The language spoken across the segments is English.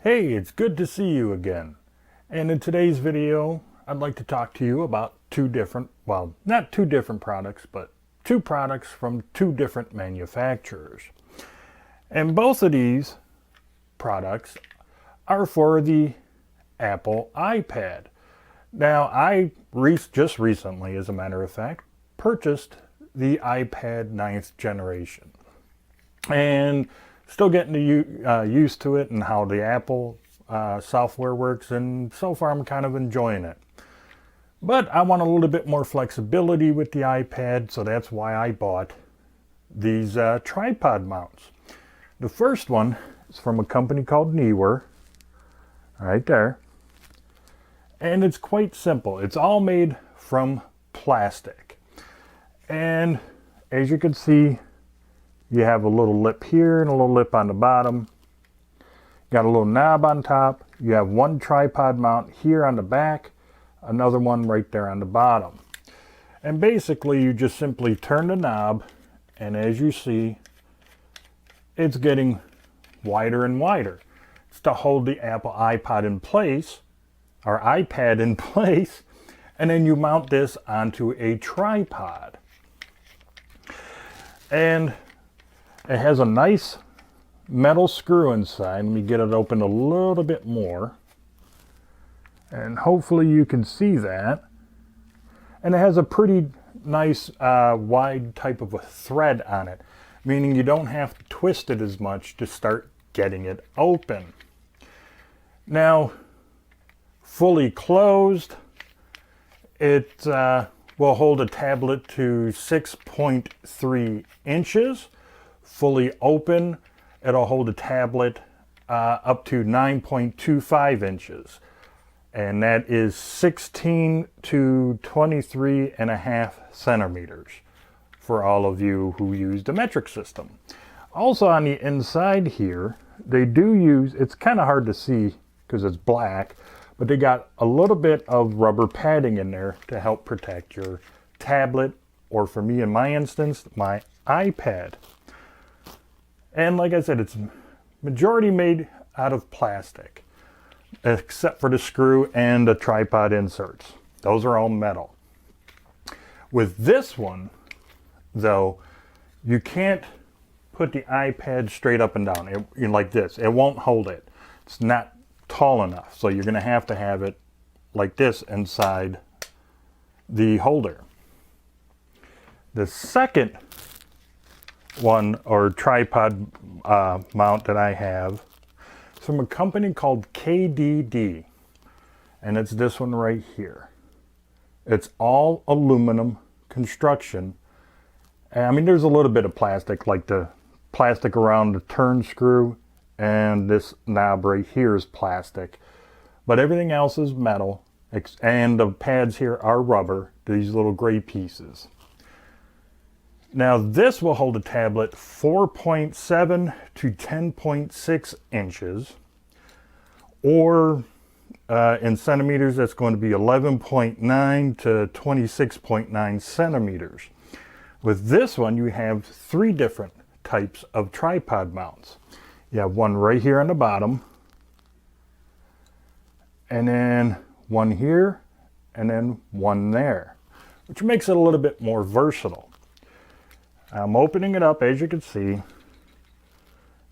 Hey, it's good to see you again. And in today's video, I'd like to talk to you about two different, well, not two different products, but two products from two different manufacturers. And both of these products are for the Apple iPad. Now, I just recently, as a matter of fact, purchased the iPad 9th generation. And still getting used to it and how the Apple software works, and so far I'm kind of enjoying it. But I want a little bit more flexibility with the iPad, so that's why I bought these tripod mounts. The first one is from a company called Neweer, right there. And it's quite simple. It's all made from plastic. And as you can see, you have a little lip here and a little lip on the bottom. Got a little knob on top. You have one tripod mount here on the back, another one right there on the bottom. And basically you just simply turn the knob, and as you see, it's getting wider and wider. It's to hold the Apple iPod in place, or iPad in place, and then you mount this onto a tripod. And it has a nice metal screw inside. Let me get it open a little bit more. And hopefully you can see that. And it has a pretty nice wide type of a thread on it, meaning you don't have to twist it as much to start getting it open. Now, fully closed, it will hold a tablet to 6.3 inches. Fully open, it'll hold a tablet up to 9.25 inches. And that is 16 to 23 and a half centimeters for all of you who use the metric system. Also on the inside here, they do use, it's kind of hard to see because it's black, but they got a little bit of rubber padding in there to help protect your tablet, or for me in my instance, my iPad. And like I said, it's majority made out of plastic, except for the screw and the tripod inserts. Those are all metal. With this one, though, you can't put the iPad straight up and down. Like this. It won't hold it. It's not tall enough. So you're going to have it like this inside the holder. The second one, or tripod mount that I have, is from a company called KDD, and it's this one right here. It's all aluminum construction. I mean, there's a little bit of plastic, like the plastic around the turn screw, and this knob right here is plastic, but everything else is metal, and the pads here are rubber, these little gray pieces. Now this will hold a tablet 4.7 to 10.6 inches, or in centimeters that's going to be 11.9 to 26.9 centimeters. With this one you have three different types of tripod mounts. You have one right here on the bottom, and then one here, and then one there, which makes it a little bit more versatile. I'm opening it up, as you can see.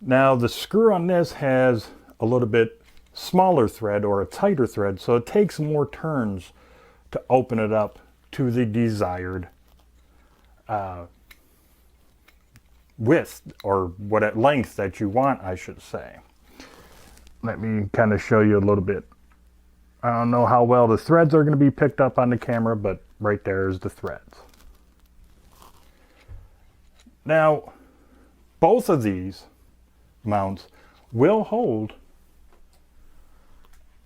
Now the screw on this has a little bit smaller thread, or a tighter thread, so it takes more turns to open it up to the desired width, or what length that you want, I should say. Let me kind of show you a little bit. I don't know how well the threads are going to be picked up on the camera, but right there is the threads. Now, both of these mounts will hold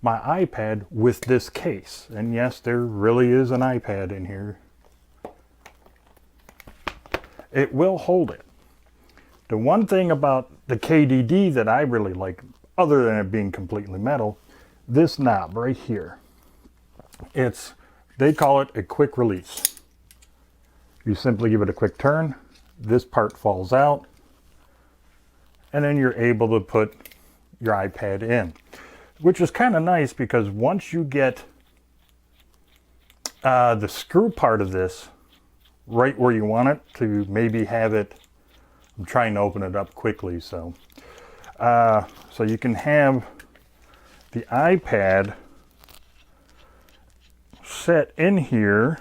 my iPad with this case. And yes, there really is an iPad in here. It will hold it. The one thing about the KDD that I really like, other than it being completely metal, this knob right here. They call it a quick release. You simply give it a quick turn. This part falls out, and then you're able to put your iPad in, which is kind of nice because once you get the screw part of this right where you want it to maybe have it, I'm trying to open it up quickly, so you can have the iPad set in here.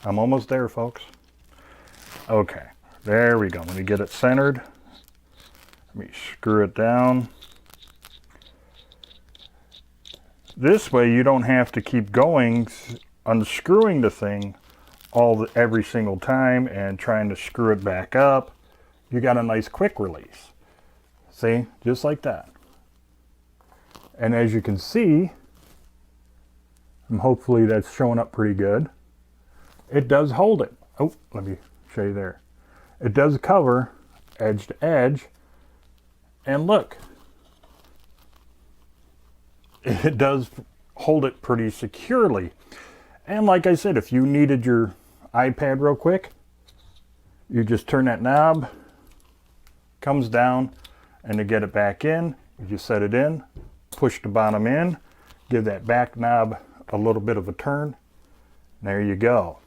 I'm almost there, folks. Okay, there we go. Let me get it centered. Let me screw it down. This way you don't have to keep going, unscrewing the thing every single time and trying to screw it back up. You got a nice quick release. See, just like that. And as you can see, and hopefully that's showing up pretty good, it does hold it. Oh, let me show you there. It does cover edge to edge, and look, it does hold it pretty securely. And like I said, if you needed your iPad real quick, you just turn that knob, comes down, and to get it back in, you just set it in, push the bottom in, give that back knob a little bit of a turn. There you go.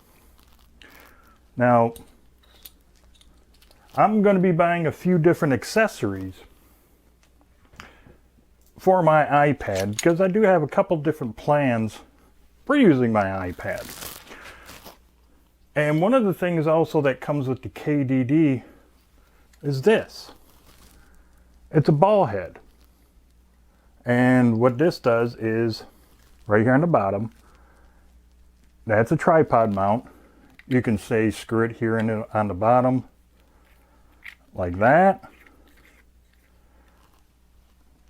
Now, I'm going to be buying a few different accessories for my iPad because I do have a couple different plans for using my iPad. And one of the things also that comes with the KDD is this. It's a ball head. And what this does is, right here on the bottom, that's a tripod mount. You can say screw it here on the bottom, like that.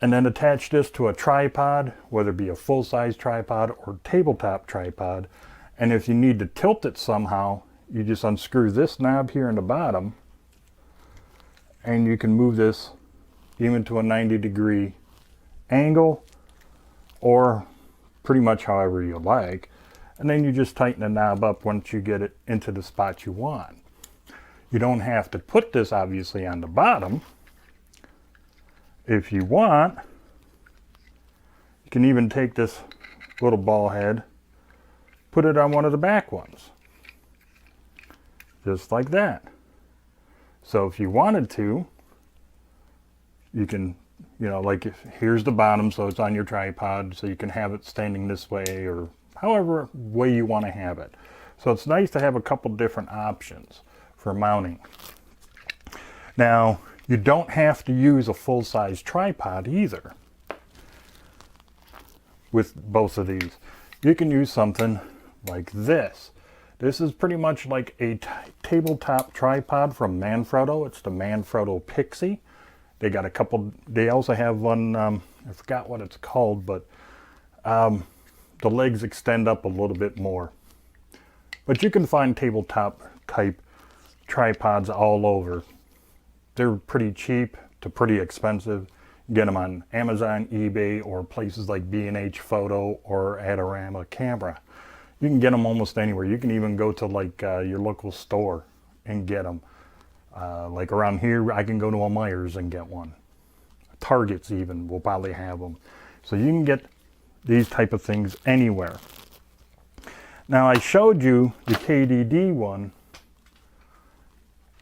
And then attach this to a tripod, whether it be a full-size tripod or tabletop tripod. And if you need to tilt it somehow, you just unscrew this knob here in the bottom, and you can move this even to a 90-degree angle, or pretty much however you like. And then you just tighten the knob up once you get it into the spot you want. You don't have to put this obviously on the bottom. If you want, you can even take this little ball head, put it on one of the back ones, just like that. So if you wanted to, you can, like here's the bottom, so it's on your tripod, so you can have it standing this way or however way you want to have it. So it's nice to have a couple different options for mounting. Now, you don't have to use a full-size tripod either with both of these. You can use something like this. This is pretty much like a tabletop tripod from Manfrotto. It's the Manfrotto Pixie. They got a couple, they also have one, I forgot what it's called, but the legs extend up a little bit more. But you can find tabletop type tripods all over. They're pretty cheap to pretty expensive. You get them on Amazon, eBay, or places like B&H Photo or Adorama Camera. You can get them almost anywhere. You can even go to like your local store and get them. Like around here, I can go to a Myers and get one. Targets even will probably have them. So you can get these type of things anywhere. Now I showed you the KDD one,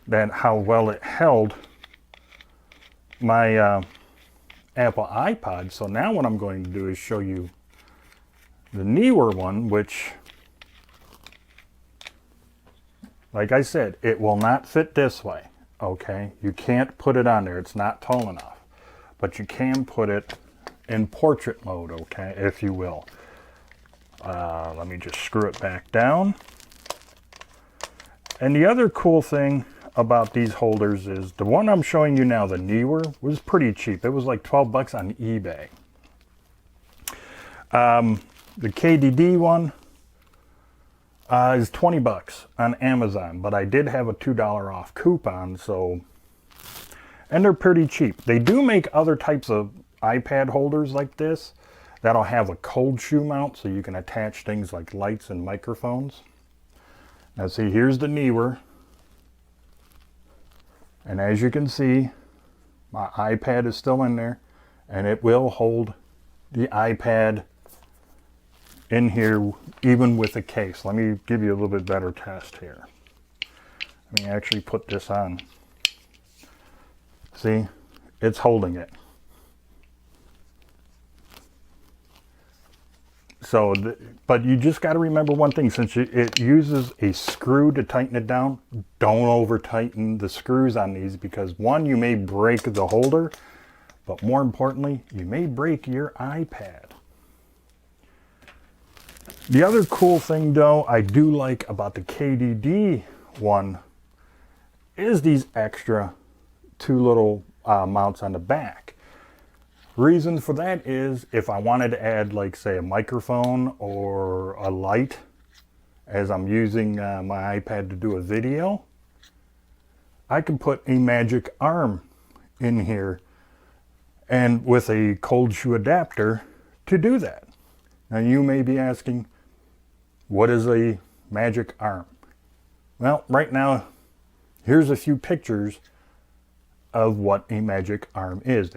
that how well it held my Apple iPod. So now what I'm going to do is show you the Neweer one, which, like I said, it will not fit this way, okay? You can't put it on there, it's not tall enough. But you can put it in portrait mode, okay, if you will. Let me just screw it back down. And the other cool thing about these holders is the one I'm showing you now, the Neweer, was pretty cheap. It was like 12 bucks on eBay. The KDD one is 20 bucks on Amazon, but I did have a $2 off coupon, so, and they're pretty cheap. They do make other types of iPad holders like this that'll have a cold shoe mount, so you can attach things like lights and microphones. Now see, here's the Neweer. And as you can see, my iPad is still in there. and it will hold the iPad in here even with a case. Let me give you a little bit better test here. Let me actually put this on. See, it's holding it. So, but you just got to remember one thing, since it uses a screw to tighten it down, don't over tighten the screws on these, because one, you may break the holder, but more importantly, you may break your iPad. The other cool thing though, I do like about the KDD one, is these extra two little mounts on the back. Reason for that is if I wanted to add, like, say, a microphone or a light as I'm using my iPad to do a video, I can put a magic arm in here and with a cold shoe adapter to do that. Now you may be asking, what is a magic arm? Well, right now, here's a few pictures of what a magic arm is.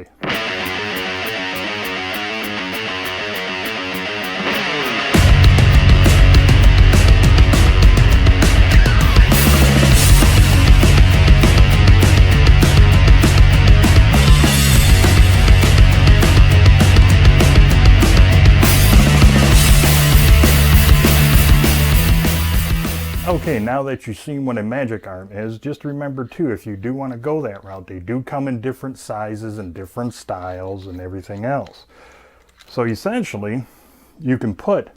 Okay, now that you've seen what a magic arm is, just remember too, if you do want to go that route, they do come in different sizes and different styles and everything else. So essentially, you can put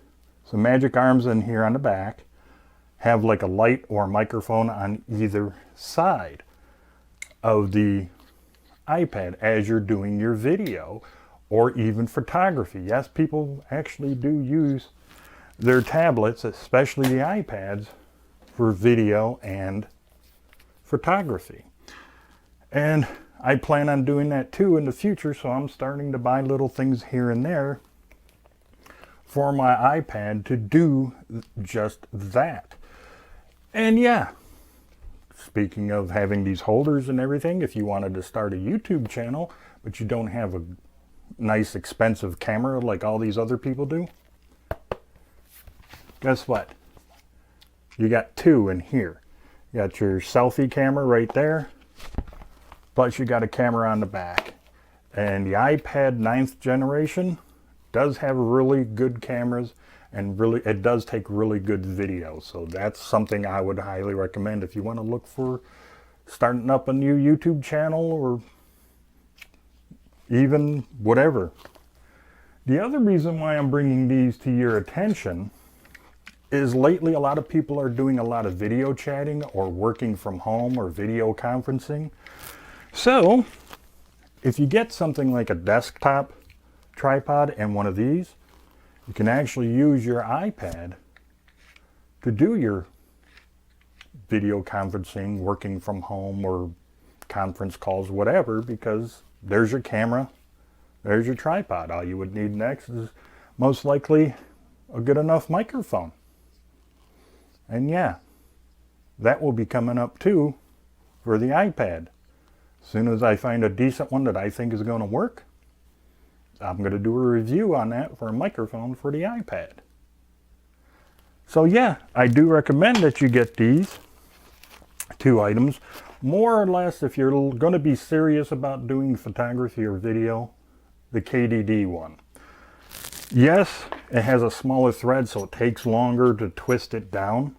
some magic arms in here on the back, have like a light or a microphone on either side of the iPad as you're doing your video or even photography. Yes, people actually do use their tablets, especially the iPads, for video and photography. And I plan on doing that too in the future, so I'm starting to buy little things here and there for my iPad to do just that. And yeah, speaking of having these holders and everything, if you wanted to start a YouTube channel but you don't have a nice expensive camera like all these other people do, guess what? You got two in here. You got your selfie camera right there, plus you got a camera on the back. And the iPad 9th generation does have really good cameras, and really it does take really good video. So that's something I would highly recommend if you want to look for starting up a new YouTube channel or even whatever. The other reason why I'm bringing these to your attention is lately a lot of people are doing a lot of video chatting or working from home or video conferencing. So if you get something like a desktop tripod and one of these, you can actually use your iPad to do your video conferencing, working from home or conference calls, whatever, because there's your camera, there's your tripod. All you would need next is most likely a good enough microphone. And yeah, that will be coming up too for the iPad. As soon as I find a decent one that I think is going to work, I'm going to do a review on that for a microphone for the iPad. So yeah, I do recommend that you get these two items. More or less, if you're going to be serious about doing photography or video, the KDD one. Yes, it has a smaller thread, so it takes longer to twist it down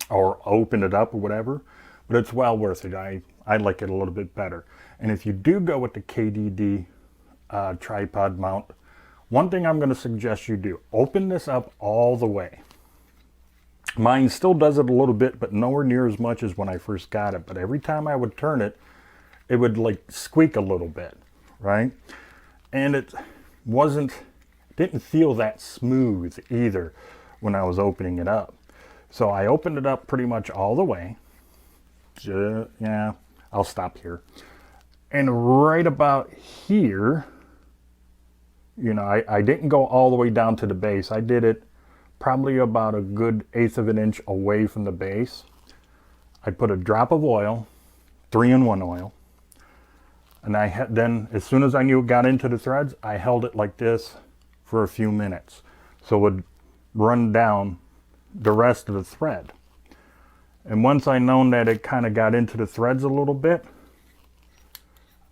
or open it up or whatever, but it's well worth it. I like it a little bit better. And if you do go with the KDD tripod mount, one thing I'm going to suggest you do, open this up all the way. Mine still does it a little bit, but nowhere near as much as when I first got it. But every time I would turn it, it would like squeak a little bit, right? And it didn't feel that smooth either when I was opening it up. So I opened it up pretty much all the way. Yeah, I'll stop here. And right about here, you know, I didn't go all the way down to the base. I did it probably about a good 1/8 of an inch away from the base. I put a drop of oil, 3-in-1 oil. And then, as soon as I knew it got into the threads, I held it like this for a few minutes. So it would run down the rest of the thread. And once I known that it kind of got into the threads a little bit,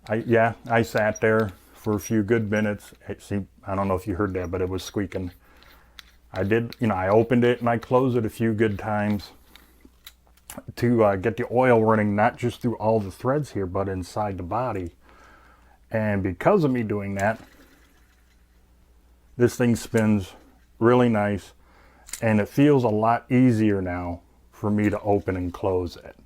I sat there for a few good minutes. See, I don't know if you heard that, but it was squeaking. I opened it and I closed it a few good times to get the oil running, not just through all the threads here, but inside the body. And because of me doing that, this thing spins really nice, and it feels a lot easier now for me to open and close it.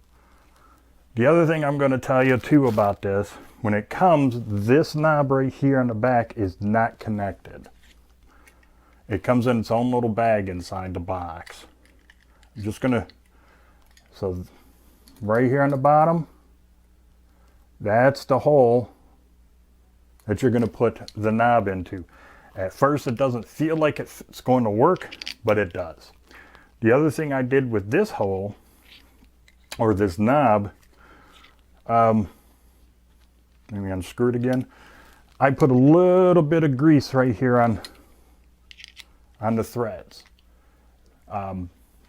The other thing I'm going to tell you too about this, when it comes, this knob right here on the back is not connected. It comes in its own little bag inside the box. I'm just going to, so right here on the bottom, that's the hole that you're going to put the knob into. At first it doesn't feel like it's going to work, but it does. The other thing I did with this hole, or this knob, let me unscrew it again. I put a little bit of grease right here on the threads,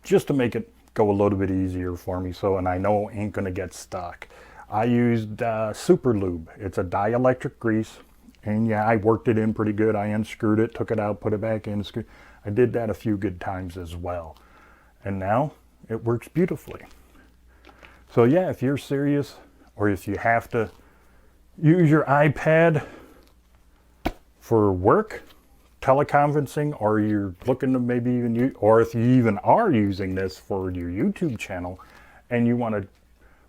just to make it go a little bit easier for me. So, and I know it ain't gonna get stuck. I used Super Lube. It's a dielectric grease, and yeah, I worked it in pretty good. I unscrewed it, took it out, put it back in. I did that a few good times as well, and now it works beautifully. So yeah, if you're serious, or if you have to use your iPad for work, teleconferencing, or you're looking to maybe even use, or if you even are using this for your YouTube channel and you want a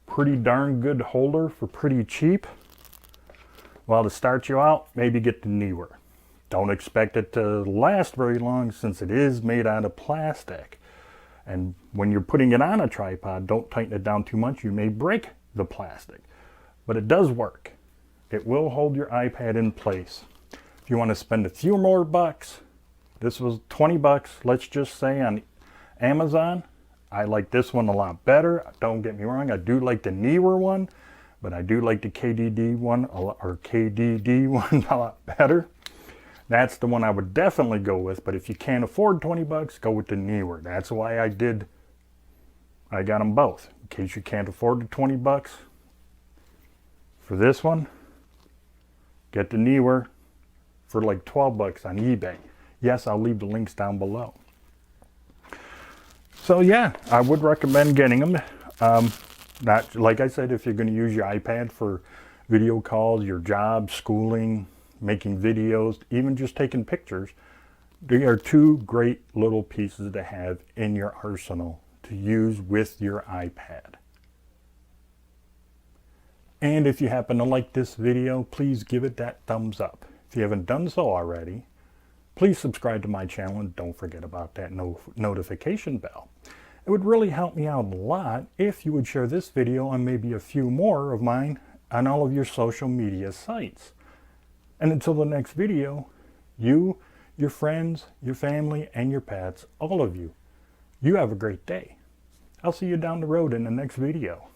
pretty darn good holder for pretty cheap, well, to start you out, maybe get the Neweer. Don't expect it to last very long since it is made out of plastic. And when you're putting it on a tripod, don't tighten it down too much. You may break the plastic, but it does work. It will hold your iPad in place. If you want to spend a few more bucks, this was 20 bucks, let's just say, on Amazon. I like this one a lot better. Don't get me wrong, I do like the Neweer one, but I do like the KDD one, or KDD one a lot better. That's the one I would definitely go with, but if you can't afford 20 bucks, go with the Neweer. That's why I got them both. In case you can't afford the 20 bucks for this one, get the Neweer for like 12 bucks on eBay. Yes, I'll leave the links down below. So yeah, I would recommend getting them. Not, like I said, if you're going to use your iPad for video calls, your job, schooling, making videos, even just taking pictures, they are two great little pieces to have in your arsenal to use with your iPad. And if you happen to like this video, please give it that thumbs up. If you haven't done so already, please subscribe to my channel and don't forget about that notification bell. It would really help me out a lot if you would share this video and maybe a few more of mine on all of your social media sites. And until the next video, you, your friends, your family, and your pets, all of you, you have a great day. I'll see you down the road in the next video.